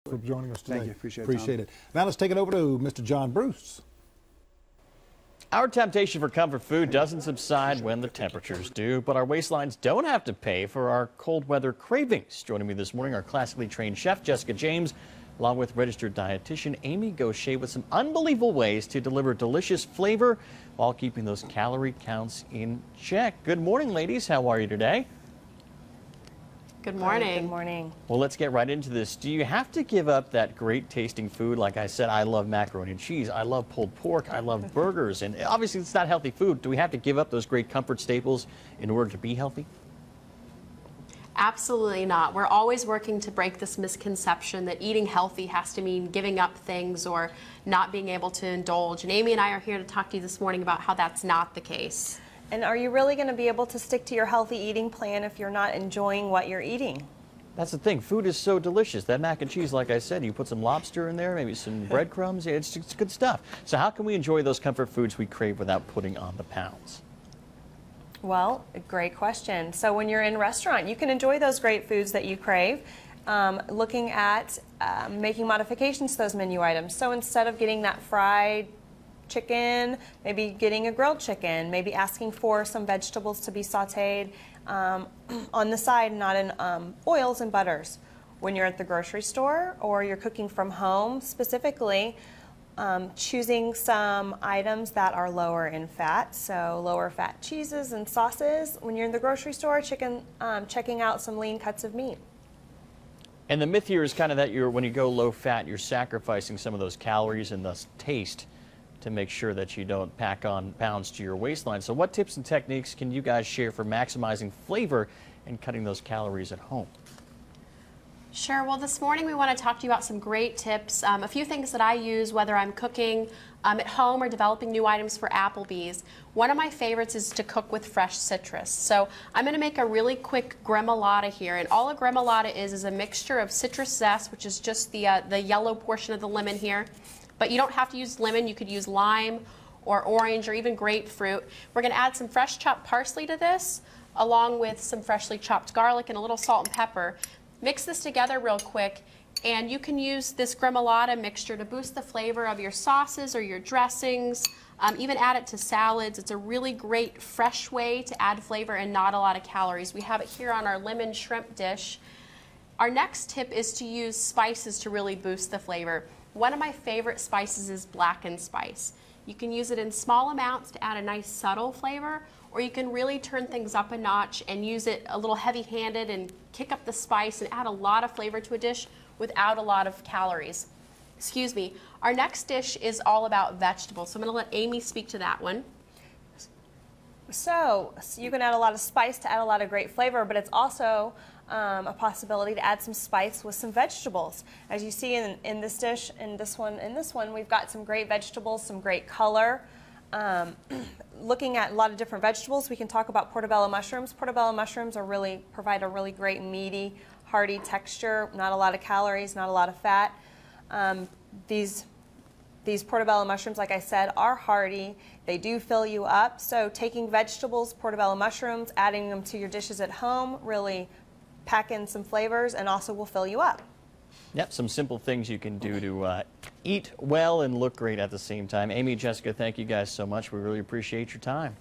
for joining us today. Thank you. Appreciate it. Now let's take it over to Mr. John Bruce. Our temptation for comfort food doesn't subside when the temperatures do, but our waistlines don't have to pay for our cold weather cravings. Joining me this morning, our classically trained chef, Jessica James, along with registered dietitian Amy Gaucher, with some unbelievable ways to deliver delicious flavor while keeping those calorie counts in check. Good morning, ladies. How are you today? Good morning. Good morning. Well, let's get right into this. Do you have to give up that great tasting food? Like I said, I love macaroni and cheese. I love pulled pork. I love burgers. And obviously, it's not healthy food. Do we have to give up those great comfort staples in order to be healthy? Absolutely not. We're always working to break this misconception that eating healthy has to mean giving up things or not being able to indulge. And Amy and I are here to talk to you this morning about how that's not the case. And are you really going to be able to stick to your healthy eating plan if you're not enjoying what you're eating? That's the thing. Food is so delicious. That mac and cheese, like I said, you put some lobster in there, maybe some breadcrumbs. It's good stuff. So how can we enjoy those comfort foods we crave without putting on the pounds? Well, great question. So when you're in a restaurant, you can enjoy those great foods that you crave, looking at making modifications to those menu items. So instead of getting that fried chicken, maybe getting a grilled chicken, maybe asking for some vegetables to be sauteed on the side, not in oils and butters. When you're at the grocery store or you're cooking from home specifically, choosing some items that are lower in fat, so lower fat cheeses and sauces. When you're in the grocery store, checking out some lean cuts of meat. And the myth here is kind of that when you go low fat, you're sacrificing some of those calories and thus taste to make sure that you don't pack on pounds to your waistline. So what tips and techniques can you guys share for maximizing flavor and cutting those calories at home? Sure. Well, this morning we want to talk to you about some great tips. A few things that I use whether I'm cooking at home or developing new items for Applebee's. One of my favorites is to cook with fresh citrus. So I'm going to make a really quick gremolata here. And all a gremolata is a mixture of citrus zest, which is just the yellow portion of the lemon here. But you don't have to use lemon. You could use lime or orange or even grapefruit. We're going to add some fresh chopped parsley to this, along with some freshly chopped garlic and a little salt and pepper. Mix this together real quick, and you can use this gremolata mixture to boost the flavor of your sauces or your dressings, even add it to salads. It's a really great fresh way to add flavor and not a lot of calories. We have it here on our lemon shrimp dish. Our next tip is to use spices to really boost the flavor. One of my favorite spices is blackened spice. You can use it in small amounts to add a nice subtle flavor, or you can really turn things up a notch and use it a little heavy-handed and kick up the spice and add a lot of flavor to a dish without a lot of calories. Excuse me. Our next dish is all about vegetables, so I'm going to let Amy speak to that one. So you can add a lot of spice to add a lot of great flavor, but it's also a possibility to add some spice with some vegetables. As you see in this dish, in this one, we've got some great vegetables, some great color. Looking at a lot of different vegetables, we can talk about portobello mushrooms. Portobello mushrooms provide a really great meaty, hearty texture, not a lot of calories, not a lot of fat. These portobello mushrooms, like I said, are hearty. They do fill you up. So taking vegetables, portobello mushrooms, adding them to your dishes at home, really pack in some flavors and also will fill you up. Yep, some simple things you can do to eat well and look great at the same time. Amy, Jessica, thank you guys so much. We really appreciate your time.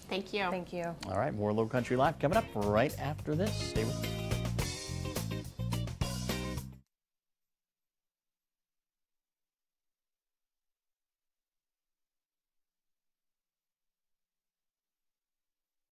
Thank you. Thank you. All right, more Low Country Live coming up right after this. Stay with me.